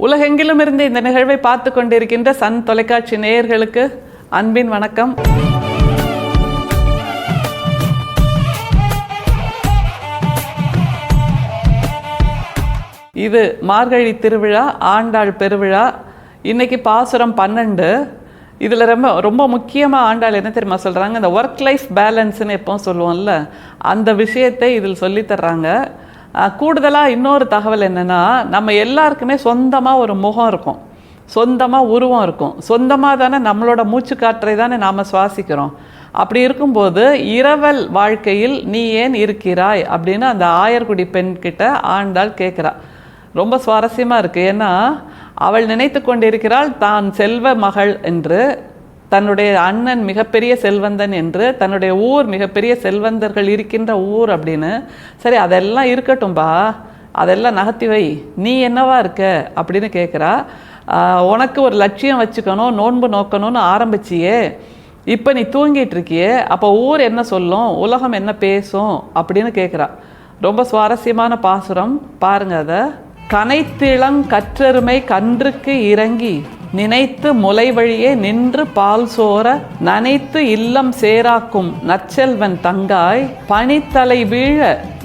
உலகெங்கிலும் இருந்து இந்த நிகழ்வை பார்த்து கொண்டிருக்கின்ற சன் தொலைக்காட்சி நேயர்களுக்கு அன்பின் வணக்கம். இது மார்கழி திருவிழா, ஆண்டாள் பெருவிழா. இன்னைக்கு பாசுரம் 12. இதில் ரொம்ப முக்கியமாக ஆண்டாள் என்ன தெரியுமா சொல்கிறாங்க, இந்த ஒர்க் லைஃப் பேலன்ஸ்ன்னு எப்போ சொல்லுவோம்ல, அந்த விஷயத்தை இதில் சொல்லித்தர்றாங்க. கூடுதலாக இன்னொரு தகவல் என்னென்னா, நம்ம எல்லாருக்குமே சொந்தமாக ஒரு முகம் இருக்கும், சொந்தமாக உருவம் இருக்கும், சொந்தமாக தானே நம்மளோட மூச்சு காற்றை தானே நாம் சுவாசிக்கிறோம். அப்படி இருக்கும்போது இரவல் வாழ்க்கையில் நீ ஏன் இருக்கிறாய் அப்படின்னு அந்த ஆயர்குடி பெண்கிட்ட ஆண்டாள் கேட்குறா. ரொம்ப சுவாரஸ்யமாக இருக்குது. ஏன்னா அவள் நினைத்து கொண்டிருக்கிறாள் தான் செல்வ மகள் என்று, தன்னுடைய அண்ணன் மிகப்பெரிய செல்வந்தன் என்று, தன்னுடைய ஊர் மிகப்பெரிய செல்வந்தர்கள் இருக்கின்ற ஊர் அப்படின்னு. சரி, அதெல்லாம் இருக்கட்டும்பா, அதெல்லாம் நகர்த்தி வை, நீ என்னவா இருக்க அப்படின்னு கேட்குறா. உனக்கு ஒரு லட்சியம் வச்சுக்கணும், நோன்பு நோக்கணும்னு ஆரம்பிச்சியே, இப்போ நீ தூங்கிட்டு இருக்கியே, அப்போ ஊர் என்ன சொல்லும், உலகம் என்ன பேசும் அப்படின்னு கேட்குறா. ரொம்ப சுவாரஸ்யமான பாசுரம் பாருங்க. அதை கனைத்திளம் கற்றெருமை கன்றுக்கு இறங்கி நினைத்து முலை வழியே நின்று பால் சோர நனைத்து இல்லம் சேராக்கும் நற்செல்வன் தங்காய் பனித்தலை வீழ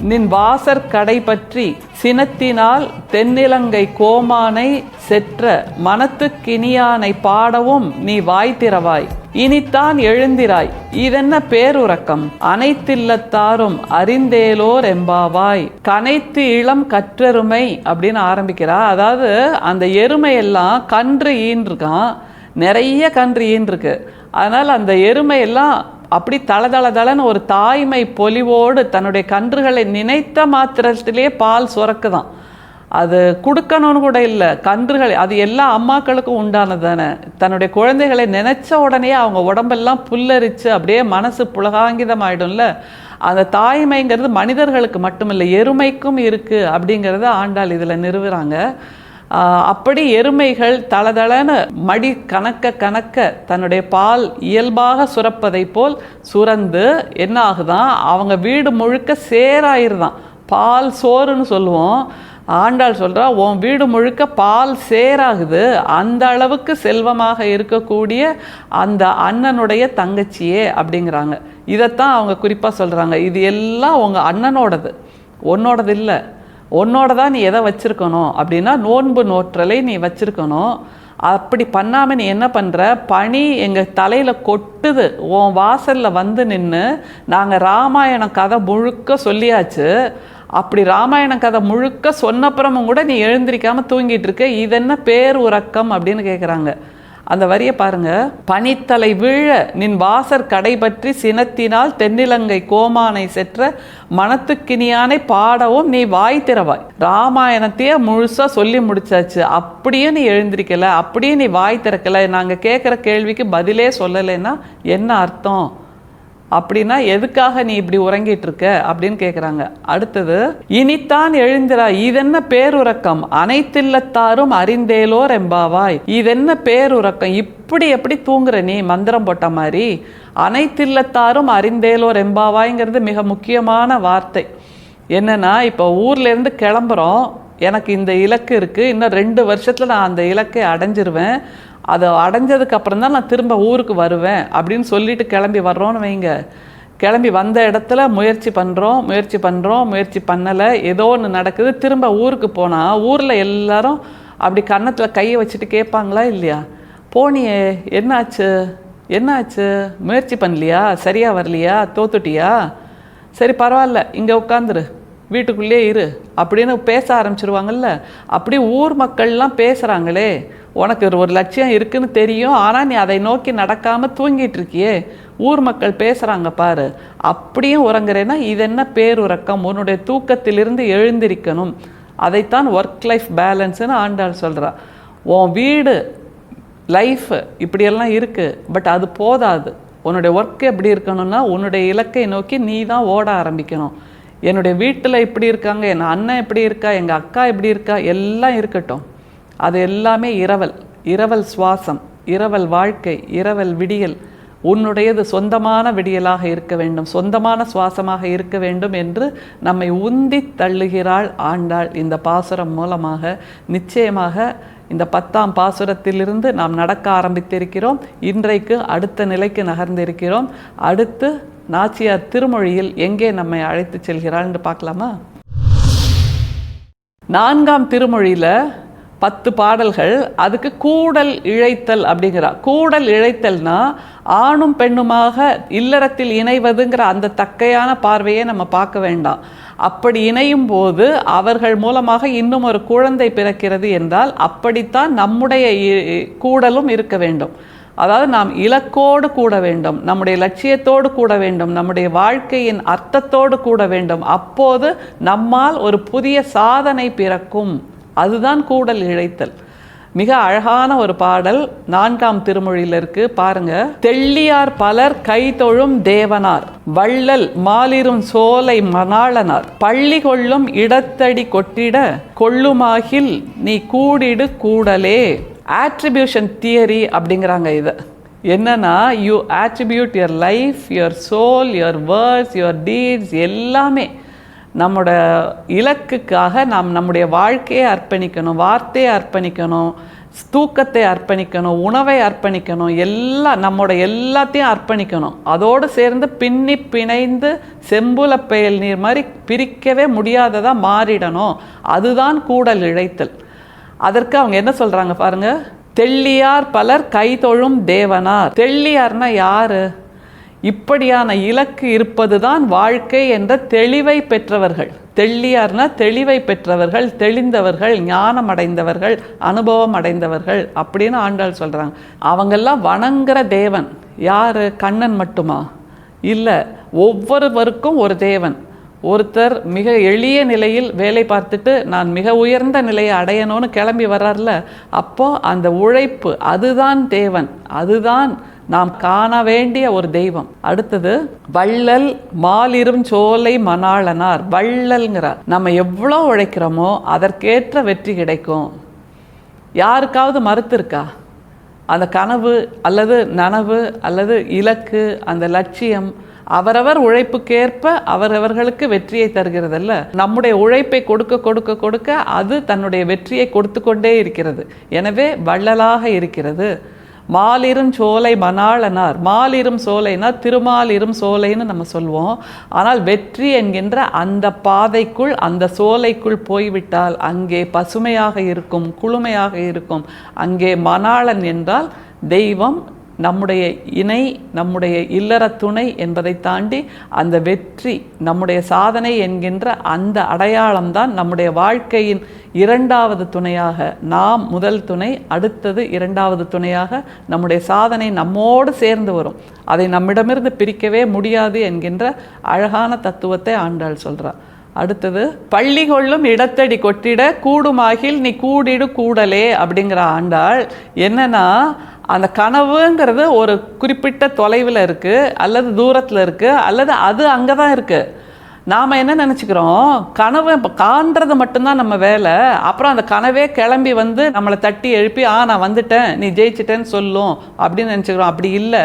நின் வாசற் கடை பற்றி சினத்தினால் தென்னிலங்கை கோமானை செற்ற மனத்துக்கினியானை பாடவும் நீ வாய் திறவாய், இனித்தான் எழுந்திராய், இதென்ன பேருறக்கம், அனைத்தில்லத்தாரும் அறிந்தேலோர் எம்பாவாய். கனைத்து இளம் கற்றெருமை அப்படின்னு ஆரம்பிக்கிறா. அதாவது அந்த எருமையெல்லாம் கன்று ஈன்றிருக்கான், நிறைய கன்று ஈன்றிருக்கு. அதனால் அந்த எருமையெல்லாம் அப்படி தளதளன்னு ஒரு தாய்மை பொலிவோடு தன்னுடைய கன்றுகளை நினைத்த மாத்திரத்திலே பால் சுரக்குதான். அது கொடுக்கணும்னு கூட இல்லை, கன்றுகள் அது எல்லா அம்மாக்களுக்கும் உண்டானது தானே. தன்னுடைய குழந்தைகளை நினைச்ச உடனே அவங்க உடம்பெல்லாம் புல்லரிச்சு அப்படியே மனசு புலகாங்கிதம் ஆயிடும்ல. அந்த தாய்மைங்கிறது மனிதர்களுக்கு மட்டுமில்லை, எருமைக்கும் இருக்கு அப்படிங்கிறத ஆண்டாள் இதில் நிறுவுறாங்க. அப்படி எருமைகள் தளதளன்னு மடி கணக்க தன்னுடைய பால் இயல்பாக சுரப்பதை போல் சுரந்து என்ன ஆகுதான், அவங்க வீடு முழுக்க சேராயிருதான். பால் சோறுன்னு சொல்லுவோம். ஆண்டாள் சொல்கிறா, உன் வீடு முழுக்க பால் சேராகுது, அந்த அளவுக்கு செல்வமாக இருக்கக்கூடிய அந்த அண்ணனுடைய தங்கச்சியே அப்படிங்கிறாங்க. இதைத்தான் அவங்க குறிப்பாக சொல்கிறாங்க. இது எல்லாம் உங்கள் அண்ணனோடது, உன்னோடது இல்லை. உன்னோடதான் நீ எதை வச்சுருக்கணும் அப்படின்னா நோன்பு நோற்றலை நீ வச்சுருக்கணும். அப்படி பண்ணாமல் நீ என்ன பண்ணுற, பனி எங்கள் தலையில் கொட்டுது, உன் வாசலில் வந்து நின்று நாங்கள் ராமாயண கதை முழுக்க சொல்லியாச்சு, அப்படி ராமாயண கதை முழுக்க சொன்னப்புறமும் கூட நீ எழுந்திரிக்காமல் தூங்கிட்டு இருக்க, இதென்ன பேர் உறக்கம் அப்படின்னு கேட்குறாங்க. அந்த வரியை பாருங்க. பனித்தலை வீழ நின் வாசற் கடை பற்றி சினத்தினால் தென்னிலங்கை கோமானை செற்ற மனத்துக்கினியானை பாடவும் நீ வாய் திறவாய். ராமாயணத்தையே முழுசா சொல்லி முடிச்சாச்சு, அப்படியே நீ எழுந்திருக்கல, அப்படியே நீ வாய் திறக்கல, நாங்கள் கேட்குற கேள்விக்கு பதிலே சொல்லலைன்னா என்ன அர்த்தம் அப்படின்னா, எதுக்காக நீ இப்படி உறங்கிட்டு இருக்க அப்படின்னு கேட்குறாங்க. அடுத்தது, இனித்தான் எழுந்திரா, இதென்ன பேருறக்கம், அனைத்தில்லத்தாரும் அறிந்தேலோர் எம்பாவாய். இதென்ன பேருறக்கம், இப்படி எப்படி தூங்குற நீ மந்திரம் போட்ட மாதிரி. அனைத்தில்லத்தாரும் அறிந்தேலோர் எம்பாவாய்ங்கிறது மிக முக்கியமான வார்த்தை. என்னன்னா, இப்போ ஊர்லேருந்து கிளம்புறோம், எனக்கு இந்த இலக்கு இருக்குது, இன்னும் 2 வருஷத்தில் நான் அந்த இலக்கை அடைஞ்சிருவேன், அதை அடைஞ்சதுக்கு அப்புறம் தான் நான் திரும்ப ஊருக்கு வருவேன் அப்படின்னு சொல்லிட்டு கிளம்பி வர்றோன்னு வைங்க. கிளம்பி வந்த இடத்துல முயற்சி பண்ணலை, ஏதோ ஒன்று நடக்குது, திரும்ப ஊருக்கு போனால் ஊரில் எல்லாரும் அப்படி கன்னத்தில் கையை வச்சுட்டு கேட்பாங்களா இல்லையா, போனியே என்னாச்சு, முயற்சி பண்ணலையா, சரியாக வரலையா, தோத்துட்டியா, சரி பரவாயில்ல இங்கே உட்காந்துரு, வீட்டுக்குள்ளேயே இரு அப்படின்னு பேச ஆரம்பிச்சிருவாங்கல்ல. அப்படி ஊர் மக்கள்லாம் பேசுகிறாங்களே, உனக்கு ஒரு லட்சியம் இருக்குன்னு தெரியும், ஆனால் நீ அதை நோக்கி நடக்காமல் தூங்கிட்டு இருக்கியே, ஊர் மக்கள் பேசுகிறாங்க பாரு, அப்படியும் உறங்குறேன்னா இது என்ன பேருறக்கம், உன்னுடைய தூக்கத்திலிருந்து எழுந்திருக்கணும். அதைத்தான் ஒர்க் லைஃப் பேலன்ஸ்னு ஆண்டாள் சொல்கிறா. உன் வீடு லைஃப் இப்படியெல்லாம் இருக்குது, பட் அது போதாது. உன்னுடைய ஒர்க் எப்படி இருக்கணும்னா, உன்னுடைய இலக்கை நோக்கி நீ தான் ஓட ஆரம்பிக்கணும். என்னுடைய வீட்டில் இப்படி இருக்காங்க, என் அண்ணன் எப்படி இருக்கா, எங்கள் அக்கா எப்படி இருக்கா, எல்லாம் இருக்கட்டும், அது எல்லாமே இரவல் சுவாசம், இரவல் வாழ்க்கை, இரவல் விடியல். உன்னுடையது சொந்தமான விடியலாக இருக்க வேண்டும், சொந்தமான சுவாசமாக இருக்க வேண்டும் என்று நம்மை உந்தி தள்ளுகிறாள் ஆண்டாள் இந்த பாசுரம் மூலமாக. நிச்சயமாக இந்த 10ஆம் பாசுரத்திலிருந்து நாம் நடக்க ஆரம்பித்திருக்கிறோம். இன்றைக்கு அடுத்த நிலைக்கு நகர்ந்திருக்கிறோம். அடுத்து நாச்சியார் திருமொழியில் எங்கே நம்மை அழைத்து செல்கிறாள் என்று பார்க்கலாமா? 4ஆம் திருமொழியில் 10 பாடல்கள். அதுக்கு கூடல் இழைத்தல் அப்படிங்கிறா. கூடல் இழைத்தல்னா ஆணும் பெண்ணுமாக இல்லறத்தில் இணைவதுங்கிற அந்த தக்கையான பார்வையை நம்ம பார்க்க வேண்டாம். அப்படி இணையும் போது அவர்கள் மூலமாக இன்னும் ஒரு குழந்தை பிறக்கிறது என்றால் அப்படித்தான் நம்முடைய கூடலும் இருக்க வேண்டும். அதாவது நாம் இலக்கோடு கூட வேண்டும், நம்முடைய லட்சியத்தோடு கூட வேண்டும், நம்முடைய வாழ்க்கையின் அர்த்தத்தோடு கூட வேண்டும். அப்போது நம்மால் ஒரு புதிய சாதனை பிறக்கும். அதுதான் கூடல் இழைத்தல். மிக அழகான ஒரு பாடல் 4ஆம் திருமொழியில் இருக்கு, பாருங்க. தெள்ளியார் பலர் கைதொழும் தேவனார், வள்ளல் மாலிரும் சோலை மணாளனார், பள்ளி கொள்ளும் இடத்தடி கொட்டிட கொள்ளுமாகில் நீ கூடிடு கூடலே. ஆட்ரிபியூஷன் தியரி அப்படிங்கிறாங்க. இது என்னன்னா, you attribute your life, your soul, your words, your deeds எல்லாமே நம்மோட இலக்குக்காக நாம் நம்முடைய வாழ்க்கையை அர்ப்பணிக்கணும், வார்த்தையை அர்ப்பணிக்கணும், தூக்கத்தை அர்ப்பணிக்கணும், உணவை அர்ப்பணிக்கணும், எல்லாம் நம்மோட எல்லாத்தையும் அர்ப்பணிக்கணும். அதோடு சேர்ந்து பின்னி பிணைந்து செம்புல பெயல் நீர் மாதிரி பிரிக்கவே முடியாததாக மாறிடணும். அதுதான் கூடல் இழைத்தல். அதற்கு அவங்க என்ன சொல்கிறாங்க பாருங்க. தெள்ளியார் பலர் கைதொழும் தேவனார். தெள்ளியார்னா யாரு? இப்படியான இலக்கு இருப்பது தான் வாழ்க்கை என்ற தெளிவை பெற்றவர்கள். தெள்ளியார்னா தெளிவை பெற்றவர்கள், தெளிந்தவர்கள், ஞானம் அடைந்தவர்கள், அனுபவம் அடைந்தவர்கள் அப்படின்னு ஆண்டாள் சொல்கிறாங்க. அவங்கெல்லாம் வணங்குற தேவன் யார்? கண்ணன் மட்டுமா? இல்லை, ஒவ்வொருவருக்கும் ஒரு தேவன். ஒருத்தர் மிக எளிய நிலையில் வேலை பார்த்துட்டு நான் மிக உயர்ந்த நிலையை அடையணும்னு கிளம்பி வர்றார்ல, அப்போ அந்த உழைப்பு அதுதான் தேவன், அதுதான் நாம் காண வேண்டிய ஒரு தெய்வம். அடுத்தது வள்ளல் மாலிரும் சோலை மணாளனார். வள்ளல்ங்கிறார். நம்ம எவ்வளோ உழைக்கிறோமோ அதற்கேற்ற வெற்றி கிடைக்கும். யாருக்காவது மறுத்து இருக்கா? அந்த கனவு அல்லது நனவு அல்லது இலக்கு, அந்த லட்சியம் அவரவர் உழைப்புக்கேற்ப அவரவர்களுக்கு வெற்றியை தருகிறதல்ல. நம்முடைய உழைப்பை கொடுக்க கொடுக்க கொடுக்க அது தன்னுடைய வெற்றியை கொடுத்து கொண்டே இருக்கிறது. எனவே வள்ளலாக இருக்கிறது. மாலிரும் சோலை மணாளனார். மாலிரும் சோலைனா திருமாலிரும் சோலைன்னு நம்ம சொல்லுவோம். ஆனால் வெற்றி என்கின்ற அந்த பாதைக்குள், அந்த சோலைக்குள் போய்விட்டால் அங்கே பசுமையாக இருக்கும், குளுமையாக இருக்கும். அங்கே மணாளன் என்றால் தெய்வம், நம்முடைய இணை, நம்முடைய இல்லற துணை என்பதை தாண்டி அந்த வெற்றி, நம்முடைய சாதனை என்கின்ற அந்த அடையாளம்தான் நம்முடைய வாழ்க்கையின் 2வது துணையாக. நாம் முதல் துணை, அடுத்தது 2வது துணையாக நம்முடைய சாதனை நம்மோடு சேர்ந்து வரும். அதை நம்மிடமிருந்து பிரிக்கவே முடியாது என்கின்ற அழகான தத்துவத்தை ஆண்டாள் சொல்கிறார். அடுத்தது பள்ளி கொள்ளும் இடத்தடி கொட்டிட கூடுமாகில் நீ கூடிடு கூடலே அப்படிங்கிற ஆண்டாள். என்னன்னா, அந்த கனவுங்கிறது ஒரு குறிப்பிட்ட தொலைவில் இருக்குது, அல்லது தூரத்தில் இருக்குது, அல்லது அது அங்கே தான் இருக்குது. நாம் என்ன நினச்சிக்கிறோம், கனவை காண்றது மட்டும்தான் நம்ம வேலை. அப்புறம் அந்த கனவே கிளம்பி வந்து நம்மளை தட்டி எழுப்பி நான் வந்துட்டேன், நீ ஜெயிச்சிட்டேன்னு சொல்லும் அப்படின்னு நினச்சிக்கிறோம். அப்படி இல்லை.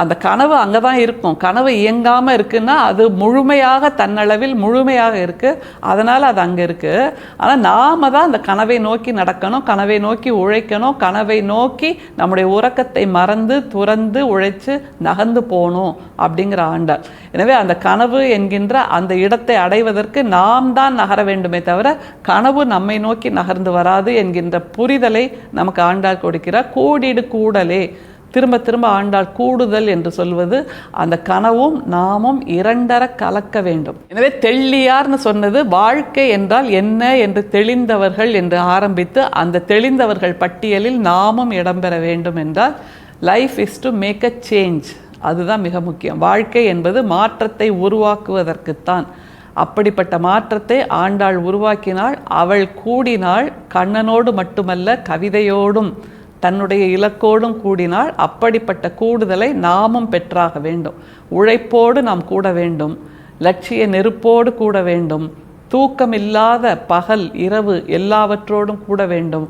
அந்த கனவு அங்கே தான் இருக்கும். கனவு இயங்காமல் இருக்குன்னா அது முழுமையாக, தன்னளவில் முழுமையாக இருக்குது. அதனால் அது அங்கே இருக்குது. ஆனால் நாம் தான் அந்த கனவை நோக்கி நடக்கணும், கனவை நோக்கி உழைக்கணும், கனவை நோக்கி நம்முடைய உறக்கத்தை மறந்து துறந்து உழைச்சு நகர்ந்து போகணும் அப்படிங்கிற ஆண்டாள். எனவே அந்த கனவு என்கின்ற அந்த இடத்தை அடைவதற்கு நாம் தான் நகர வேண்டுமே தவிர கனவு நம்மை நோக்கி நகர்ந்து வராது என்கின்ற புரிதலை நமக்கு ஆண்டாள் கொடுக்கிறார். கூடிடு கூடலே. திரும்ப திரும்ப ஆண்டாள் கூடுதல் என்று சொல்வது அந்த கனவும் நாமும் இரண்டர கலக்க வேண்டும். எனவே தெள்ளியார்னு சொன்னது வாழ்க்கை என்றால் என்ன என்று தெளிந்தவர்கள் என்று ஆரம்பித்து அந்த தெளிந்தவர்கள் பட்டியலில் நாமும் இடம்பெற வேண்டும் என்றால் life is to make a change. அதுதான் மிக முக்கியம். வாழ்க்கை என்பது மாற்றத்தை உருவாக்குவதற்குத்தான். அப்படிப்பட்ட மாற்றத்தை ஆண்டாள் உருவாக்கினாள். அவள் கூடினாள். கண்ணனோடு மட்டுமல்ல, கவிதையோடும் தன்னுடைய இலக்கோடும் கூடினாள். அப்படிப்பட்ட கூடுதலை நாமும் பெற்றாக வேண்டும். உழைப்போடு நாம் கூட வேண்டும், லட்சிய நெருப்போடு கூட வேண்டும், தூக்கமில்லாத பகல் இரவு எல்லாவற்றோடும் கூட வேண்டும்.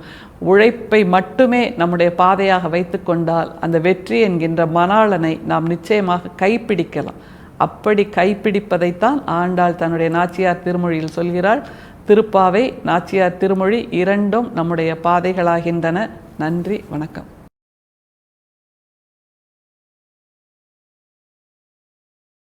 உழைப்பை மட்டுமே நம்முடைய பாதையாக வைத்து கொண்டால் அந்த வெற்றி என்கின்ற மணாளனை நாம் நிச்சயமாக கைப்பிடிக்கலாம். அப்படி கைப்பிடிப்பதைத்தான் ஆண்டாள் தன்னுடைய நாச்சியார் திருமொழியில் சொல்கிறாள். திருப்பாவை நாச்சியார் திருமொழி இரண்டும் நம்முடைய பாதைகளாகின்றன. நன்றி, வணக்கம்.